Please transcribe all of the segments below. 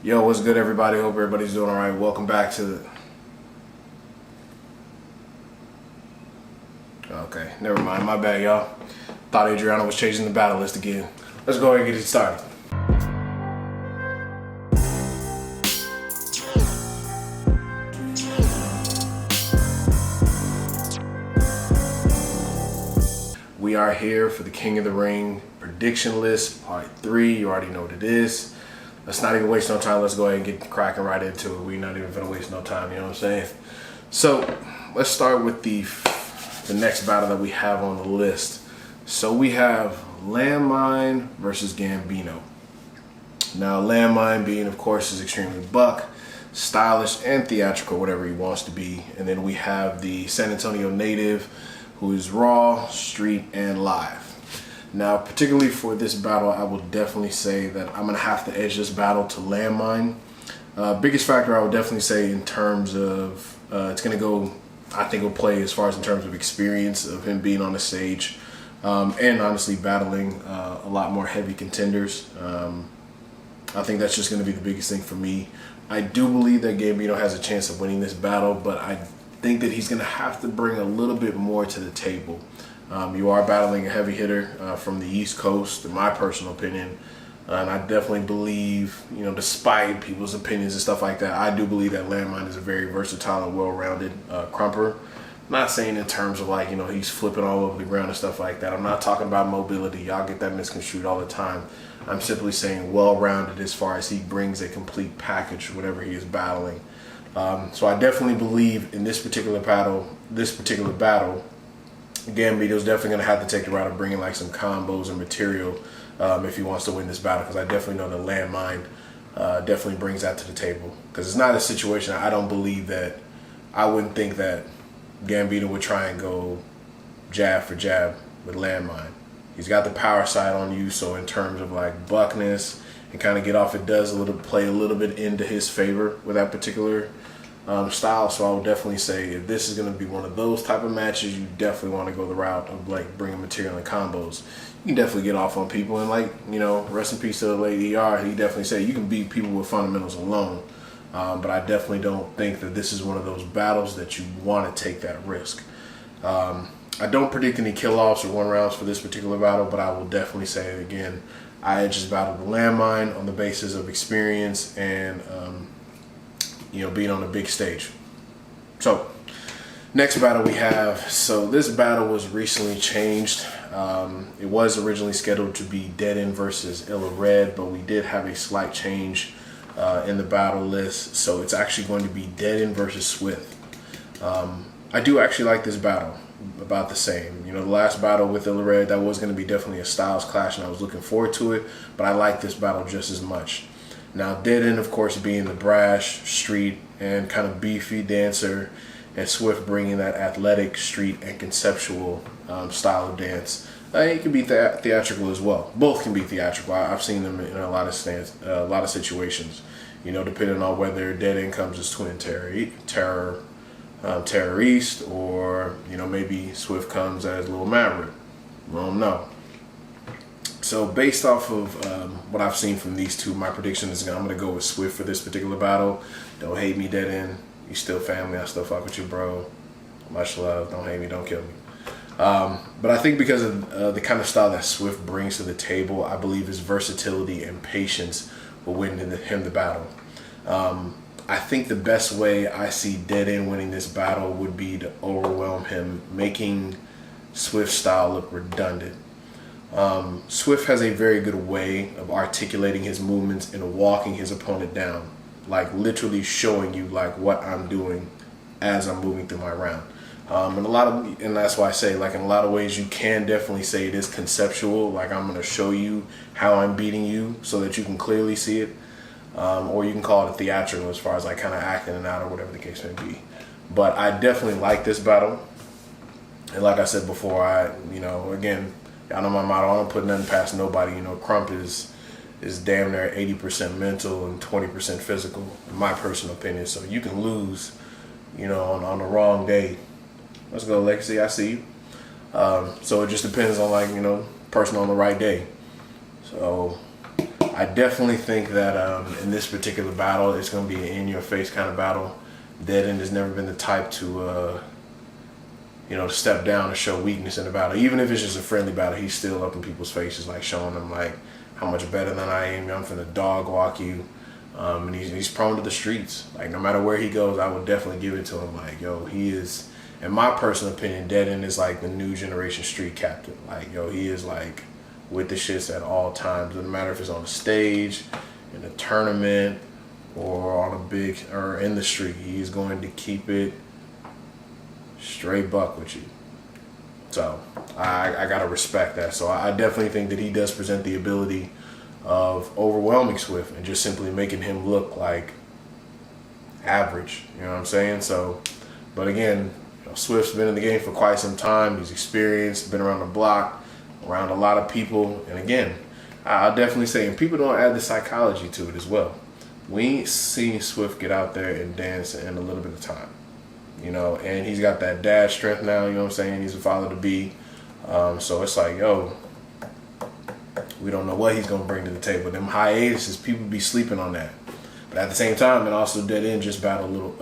Yo, what's good, everybody? Hope everybody's doing all right. Welcome back to the... Okay, never mind. My bad, y'all. Thought Adriana was changing the battle list again. Let's go ahead and get it started. We are here for the King of the Ring prediction list, part 3. You already know what it is. Let's not even waste no time. Let's go ahead and get cracking right into it. We're not even gonna waste no time, you know what I'm saying? So let's start with the next battle that we have on the list. So we have Landmine versus Gambino. Now Landmine being, of course, is extremely buck, stylish, and theatrical, whatever he wants to be. And then we have the San Antonio native, who is raw, street, and live. Now, particularly for this battle, I will definitely say that I'm gonna have to edge this battle to Landmine. Biggest factor I would definitely say in terms of, it's gonna go, I think it'll play as far as in terms of experience of him being on the stage, and honestly battling a lot more heavy contenders. I think that's just gonna be the biggest thing for me. I do believe that Gambino has a chance of winning this battle, but I think that he's gonna have to bring a little bit more to the table. You are battling a heavy hitter from the East Coast, in my personal opinion. And I definitely believe, you know, despite people's opinions and stuff like that, I do believe that Landmine is a very versatile and well-rounded crumper. I'm not saying in terms of like, you know, he's flipping all over the ground and stuff like that. I'm not talking about mobility. Y'all get that misconstrued all the time. I'm simply saying well-rounded as far as he brings a complete package, whatever he is battling. So I definitely believe in this particular battle, Gambino's definitely going to have to take the route of bringing like some combos and material if he wants to win this battle, because I definitely know that Landmine definitely brings that to the table. Because it's not a situation, I wouldn't think that Gambino would try and go jab for jab with Landmine. He's got the power side on you, so in terms of like buckness and kind of get off, it does play a little bit into his favor with that particular style. So I would definitely say if this is going to be one of those type of matches, you definitely want to go the route of like bringing material and combos. You can definitely get off on people, and like, you know, rest in peace to the late ER, he definitely said you can beat people with fundamentals alone. But I definitely don't think that this is one of those battles that you want to take that risk. I don't predict any kill-offs or one-rounds for this particular battle, but I will definitely say it again. I edge this battle to Landmine on the basis of experience and you know, being on a big stage. So next battle we have, so this battle was recently changed. It was originally scheduled to be Dead End versus Illa Red, but we did have a slight change in the battle list, so it's actually going to be Dead End versus Swift. I do actually like this battle about the same. You know, the last battle with Illa Red, that was going to be definitely a styles clash, and I was looking forward to it, but I like this battle just as much. Now, Dead End, of course, being the brash, street, and kind of beefy dancer, and Swift bringing that athletic, street, and conceptual style of dance. It can be theatrical as well. Both can be theatrical. I've seen them in a lot of situations. You know, depending on whether Dead End comes as Twinn terrorist, or you know, maybe Swift comes as Lil Maverick. We don't know. So based off of what I've seen from these two, my prediction is I'm going to go with Swift for this particular battle. Don't hate me, Dead End. You still family. I still fuck with you, bro. Much love. Don't hate me. Don't kill me. But I think because of the kind of style that Swift brings to the table, I believe his versatility and patience will win him the battle. I think the best way I see Dead End winning this battle would be to overwhelm him, making Swift's style look redundant. Swift has a very good way of articulating his movements and walking his opponent down, like literally showing you like what I'm doing as I'm moving through my round. And that's why I say, like, in a lot of ways you can definitely say it is conceptual, like I'm going to show you how I'm beating you so that you can clearly see it, or you can call it theatrical as far as like kind of acting it out or whatever the case may be. But I definitely like this battle, and like I said before, you know, again, y'all know my motto, I don't put nothing past nobody. You know, Crump is damn near 80% mental and 20% physical, in my personal opinion. So you can lose, you know, on the wrong day. Let's go, Legacy, I see you. So it just depends on, like, you know, person on the right day. So I definitely think that in this particular battle, it's going to be an in-your-face kind of battle. Dead End has never been the type to, to step down and show weakness in the battle. Even if it's just a friendly battle, he's still up in people's faces, like showing them like how much better than I am. I'm finna dog walk you. And he's prone to the streets. Like, no matter where he goes, I would definitely give it to him. Like, yo, he is, in my personal opinion, Dead End is like the new generation street captain. Like, yo, he is like with the shits at all times. Doesn't matter if it's on the stage, in a tournament, or on a big, or in the street. He's going to keep it straight buck with you. So I gotta respect that. So I definitely think that he does present the ability of overwhelming Swift and just simply making him look like average. You know what I'm saying? So, but again, Swift's been in the game for quite some time. He's experienced, been around the block, around a lot of people. And again, I'll definitely say, and people don't add the psychology to it as well. We ain't seen Swift get out there and dance in a little bit of time. And he's got that dad strength now, you know what I'm saying? He's a father to be. So it's like, yo, we don't know what he's going to bring to the table. Them hiatuses, people be sleeping on that. But at the same time, and also Dead End just battled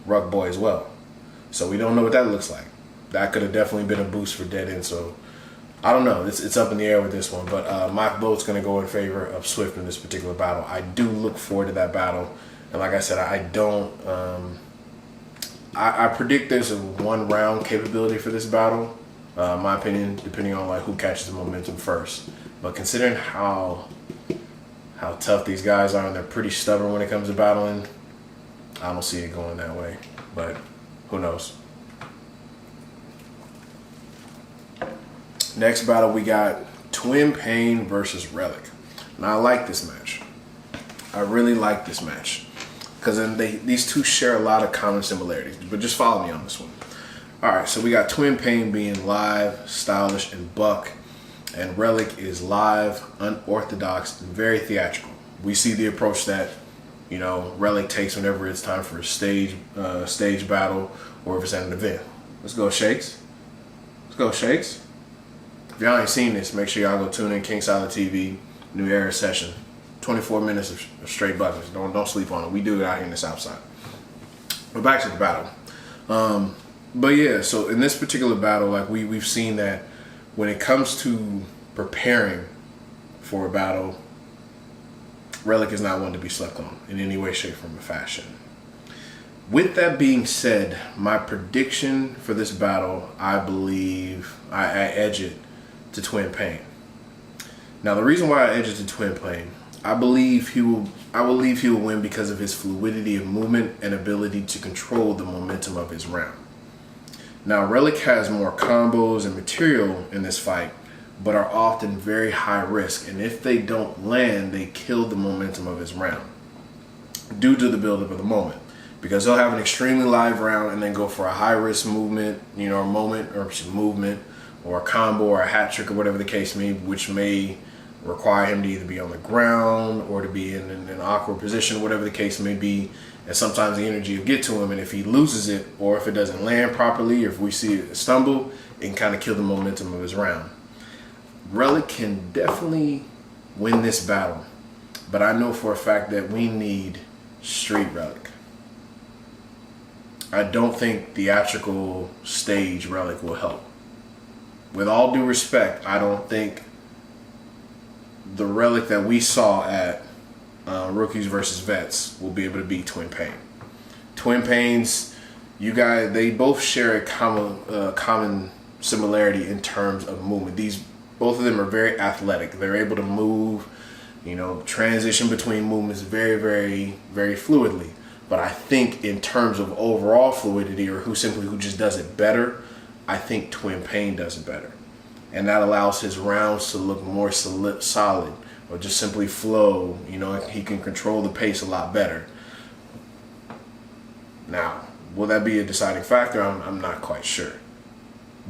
Ruck Boy as well. So we don't know what that looks like. That could have definitely been a boost for Dead End. So I don't know. It's up in the air with this one. But my vote's going to go in favor of Swift in this particular battle. I do look forward to that battle. And like I said, I don't. I predict there's a 1-round capability for this battle. My opinion, depending on like who catches the momentum first. But considering how tough these guys are, and they're pretty stubborn when it comes to battling, I don't see it going that way. But who knows? Next battle, we got Twin Pain versus Relic. Now I like this match. I really like this match. Because these two share a lot of common similarities. But just follow me on this one. Alright, so we got Twin Pain being live, stylish, and buck. And Relic is live, unorthodox, and very theatrical. We see the approach that, Relic takes whenever it's time for a stage battle, or if it's at an event. Let's go, Shakes. Let's go, Shakes. If y'all ain't seen this, make sure y'all go tune in King Solid TV, New Era session. 24 minutes of straight buckets. Don't sleep on it. We do it out here in the South Side. But back to the battle. But yeah, so in this particular battle, like we've seen that when it comes to preparing for a battle, Relic is not one to be slept on in any way, shape, form, or fashion. With that being said, my prediction for this battle, I believe I edge it to Twin Pain. Now, the reason why I edge it to Twin Pain, I believe he will win because of his fluidity of movement and ability to control the momentum of his round. Now, Relic has more combos and material in this fight, but are often very high risk, and if they don't land, they kill the momentum of his round due to the buildup of the moment. Because he'll have an extremely live round and then go for a high risk movement, movement, or a combo or a hat trick or whatever the case may be, which may require him to either be on the ground or to be in an awkward position, whatever the case may be. And sometimes the energy will get to him, and if he loses it, or if it doesn't land properly, or if we see it stumble, it can kind of kill the momentum of his round. Relic can definitely win this battle, but I know for a fact that we need street Relic. I don't think theatrical stage Relic will help. With all due respect, I don't think the Relic that we saw at Rookies versus Vets will be able to beat Twin Pain. Twin Pains, they both share a common similarity in terms of movement. Both of them are very athletic. They're able to move, transition between movements very, very, very fluidly. But I think in terms of overall fluidity, or who just does it better, I think Twin Pain does it better. And that allows his rounds to look more solid, or just simply flow. He can control the pace a lot better. Now, will that be a deciding factor? I'm not quite sure.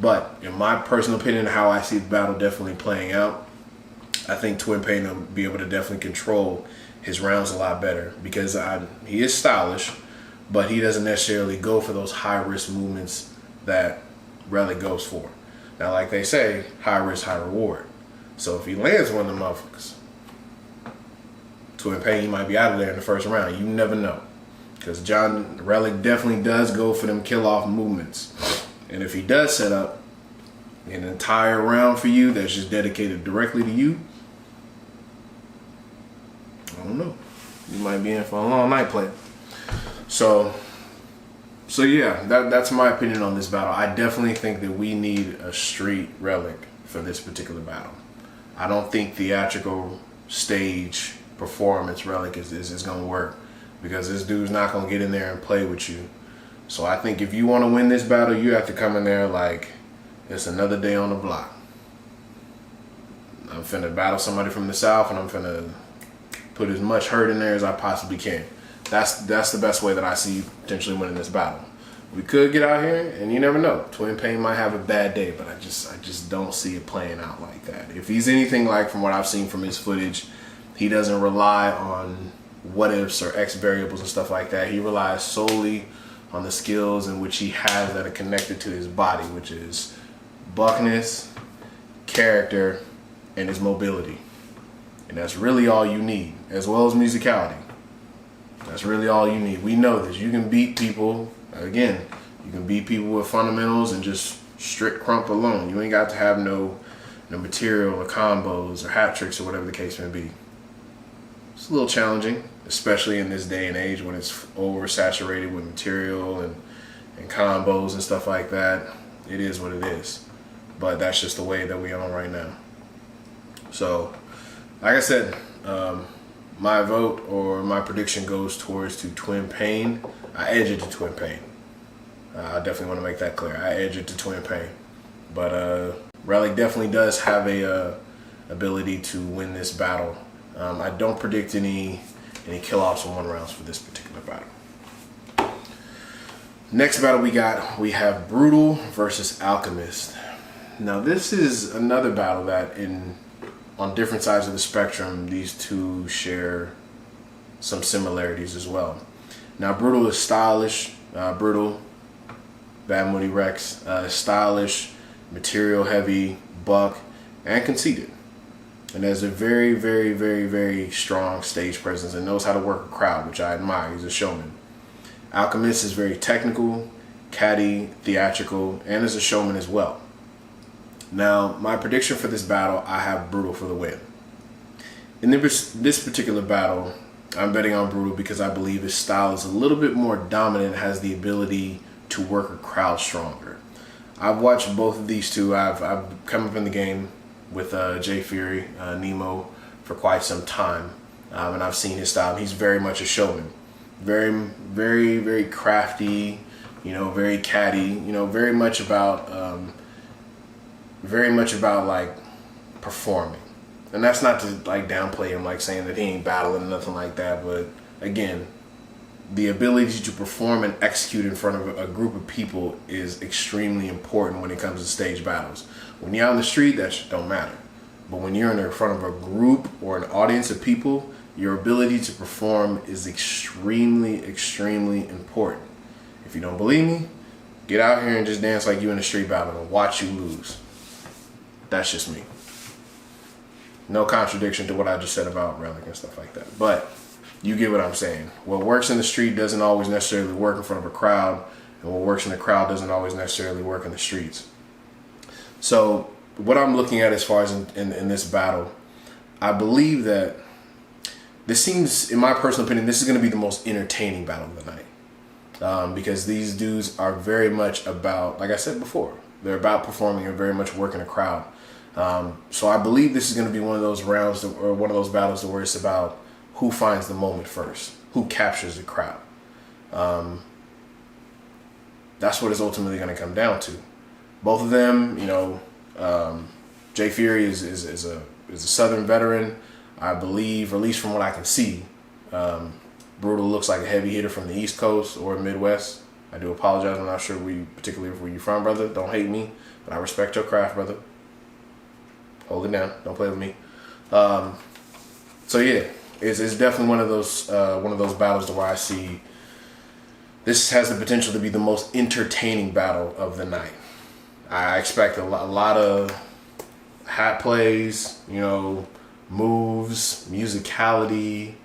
But in my personal opinion, how I see the battle definitely playing out, I think Twin Pain will be able to definitely control his rounds a lot better, because he is stylish, but he doesn't necessarily go for those high risk movements that Relic goes for. Now, like they say, high risk, high reward. So if he lands one of them motherfuckers, Twinn Pain, he might be out of there in the first round. You never know. Because Relic definitely does go for them kill-off movements. And if he does set up an entire round for you that's just dedicated directly to you, I don't know. You might be in for a long night play. So yeah, that's my opinion on this battle. I definitely think that we need a street Relic for this particular battle. I don't think theatrical stage performance Relic is going to work, because this dude's not going to get in there and play with you. So I think if you want to win this battle, you have to come in there like it's another day on the block. I'm finna battle somebody from the South, and I'm finna put as much hurt in there as I possibly can. That's the best way that I see potentially winning this battle. We could get out here, and you never know. Twinn Pain might have a bad day, but I just don't see it playing out like that. If he's anything like from what I've seen from his footage, he doesn't rely on what ifs or X variables and stuff like that. He relies solely on the skills in which he has that are connected to his body, which is buckness, character, and his mobility. And that's really all you need, as well as musicality. That's really all you need. We know this. You can beat people, again, you can beat people with fundamentals and just strict crump alone. You ain't got to have no material or combos or hat tricks or whatever the case may be. It's a little challenging, especially in this day and age when it's oversaturated with material and combos and stuff like that. It is what it is. But that's just the way that we're on right now. So, like I said, my vote or my prediction goes towards to Twinn Pain. I edge it to Twinn Pain. I definitely want to make that clear. I edge it to Twinn Pain. But Relic definitely does have a ability to win this battle. I don't predict any kill-offs in 1 rounds for this particular battle. Next battle we have Brutal versus Alchemist. Now this is another battle that on different sides of the spectrum, these two share some similarities as well. Now Brutal is stylish. Brutal, Bad Moody Rex, stylish, material heavy, buck, and conceited. And has a very, very, very, very strong stage presence and knows how to work a crowd, which I admire. He's a showman. Alchemist is very technical, catty, theatrical, and is a showman as well. Now, my prediction for this battle, I have Brutal for the win. In this particular battle, I'm betting on Brutal because I believe his style is a little bit more dominant, has the ability to work a crowd stronger. I've watched both of these two. I've come up in the game with Jay Fury, Nemo, for quite some time. And I've seen his style. He's very much a showman. Very, very, very crafty, very catty, very much about like performing. And that's not to like downplay him, like saying that he ain't battling or nothing like that. But again, the ability to perform and execute in front of a group of people is extremely important when it comes to stage battles. When you're out in the street, that shit don't matter. But when you're in front of a group or an audience of people, your ability to perform is extremely, extremely important. If you don't believe me, get out here and just dance like you in a street battle and watch you lose. That's just me. No contradiction to what I just said about Relic and stuff like that. But you get what I'm saying. What works in the street doesn't always necessarily work in front of a crowd, and what works in the crowd doesn't always necessarily work in the streets. So what I'm looking at as far as in this battle, I believe that this seems, in my personal opinion, this is going to be the most entertaining battle of the night. Because these dudes are very much about, like I said before, they're about performing and very much working a crowd. So I believe this is going to be one of those rounds or one of those battles where it's about who finds the moment first, who captures the crowd. That's what it's ultimately going to come down to. Both of them, Jay Fury is a Southern veteran, I believe, or at least from what I can see. Brutal looks like a heavy hitter from the East Coast or Midwest. I do apologize. I'm not sure particularly where you're from, brother. Don't hate me, but I respect your craft, brother. Hold it down. Don't play with me. So yeah, it's definitely one of those battles where I see this has the potential to be the most entertaining battle of the night. I expect a lot of hat plays, you know, moves, musicality,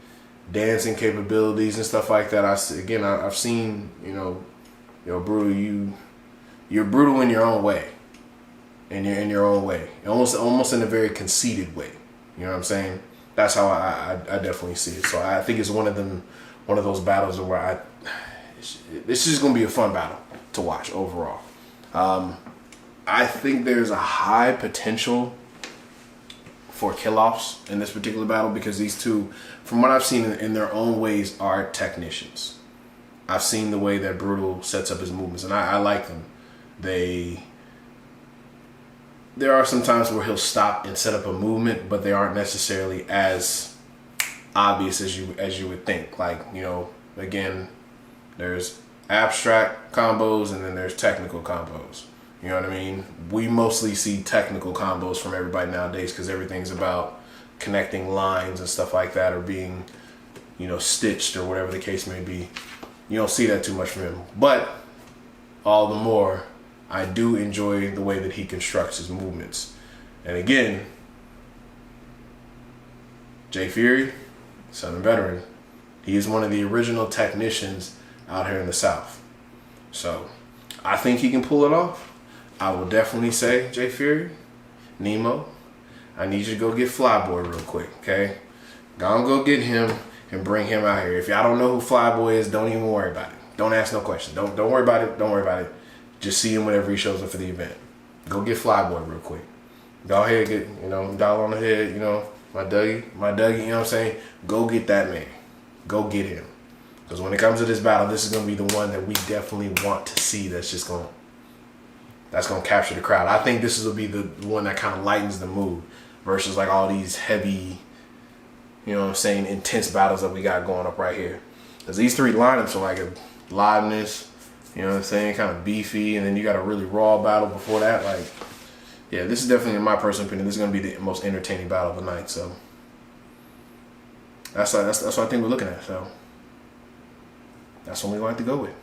dancing capabilities and stuff like that. I've seen, you know, Brutal, you're brutal in your own way. And you're in your own way. Almost in a very conceited way. You know what I'm saying? That's how I definitely see it. So I think it's one of those battles where this is gonna be a fun battle to watch overall. I think there's a high potential for kill-offs in this particular battle because these two, from what I've seen in their own ways, are technicians. I've seen the way that Brutal sets up his movements, and I like them. There are some times where he'll stop and set up a movement, but they aren't necessarily as obvious as you would think. Like, you know, again, there's abstract combos and then there's technical combos. You know what I mean? We mostly see technical combos from everybody nowadays because everything's about connecting lines and stuff like that, or being, you know, stitched or whatever the case may be. You don't see that too much from him. But all the more, I do enjoy the way that he constructs his movements. And again, Jay Fury, Southern veteran, he is one of the original technicians out here in the South. So I think he can pull it off. I will definitely say, Jay Fury, Nemo, I need you to go get Flyboy real quick, okay? Go get him and bring him out here. If y'all don't know who Flyboy is, don't even worry about it. Don't ask no questions. Don't worry about it. Don't worry about it. Just see him whenever he shows up for the event. Go get Flyboy real quick. Go ahead, get, you know, dollar on the head, you know, my Dougie, you know what I'm saying? Go get that man. Go get him. Because when it comes to this battle, this is going to be the one that we definitely want to see that's going to capture the crowd. I think this will be the one that kind of lightens the mood versus like all these heavy, you know what I'm saying, intense battles that we got going up right here. Because these three lineups are like a liveness, you know what I'm saying, kind of beefy, and then you got a really raw battle before that. Like, yeah, this is definitely, in my personal opinion, this is going to be the most entertaining battle of the night. So that's what I think we're looking at. So that's what we're going to have to go with.